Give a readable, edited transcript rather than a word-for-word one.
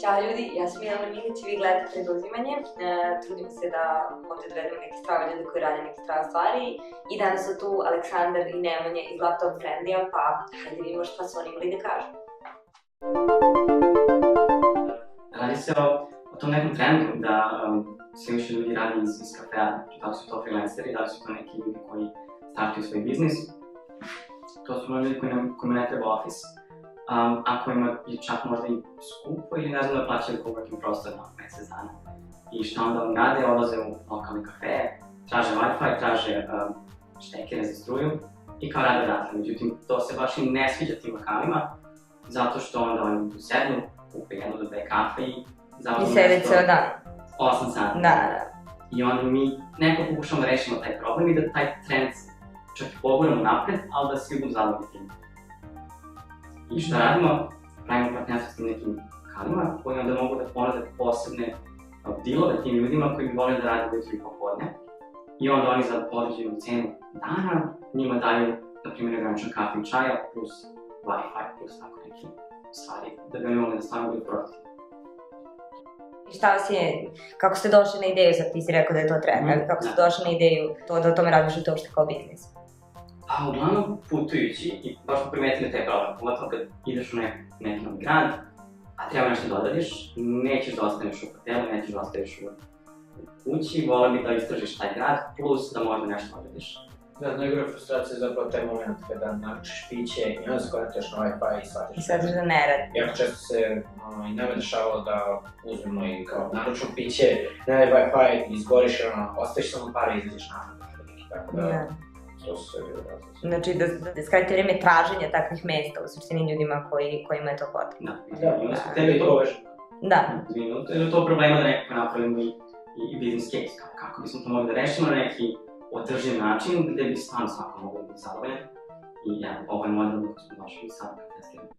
Ćao ljudi, ja sam Jelena Milić i vi gledate Preduzimanje. Trudimo se da ovdje dovedemo neke strave ljude koji rade neke strave stvari. I danas su tu Aleksandar i Nemanja iz Laptop Friendlya, pa hajde vidimo šta su oni imali da kažu. Radi se o tom nekom trendu da sve više ljudi radi iz kafea, da li su to freelanceri, da li su to neki ljudi koji startuju svoj biznis. To su ljudi kojima ne treba ofis, a kojima je čak možda i skupo ili ne znam da plaćaju coworking prostor na mesec dana. I šta onda oni rade, odlaze u lokalne kafeje, traže Wi-Fi, traže štekere za struju i kao rade odatle. Međutim, to se baš i ne sviđa tim lokalima, zato što onda oni tu sednu, kupe jedno do dve kafe i I sede ceo dan. 8 sati. Da. I onda mi nekako pokušamo da rešimo taj problem i da taj trend čak i pogledamo napred, ali da svi budu zadovoljni tim. I šta radimo? Pravimo partnerstvo s tim nekim lokalima koji onda mogu da ponude posebne dealove tim ljudima koji bi volili da rade ujutru i popodne. I onda oni za određenu cenu dana njima daju, na primjer, ograničen kafe i čaja plus Wi-Fi plus tako neke stvari, da bi oni mogli da stvarno budu produktivni. I šta vas je, kako ste došli na ideju, sad ti si rekao da je to trend, ali kako ste došli na ideju da o tome razmišljate uopšte kao biznis? A uglavnom putujući i baš smo primetili taj problem, pogotovo kad ideš u neki novi grad, a treba nešto da odradiš, nećeš da ostaneš u hotelu, nećeš da ostaneš u kući, volio bi da istražiš taj grad, plus da možda nešto odradiš. Da, najgore frustracija je zapravo taj moment kada naručiš piće i onda se konektaš na Wi-Fi i shvatiš da ne radi. Jako često se i nama dešavalo da uzmemo i kao naručimo piće, ne radi Wi-Fi, izgoriš i ostaviš samo pare i izađeš nazad. Tako da, to su sve bilo različite. Znači da skratite vreme traženja takvih mesta u suštini ljudima kojima je to potrebno. Da, smo tebi to povežemo. Da. Je to problema da nekako napravimo i business case, kako bismo to mogli da rešimo na neki održiv način gde bi stvarno svako mogli biti zadovoljan. I ovo je model dok smo došli sad da testiramo.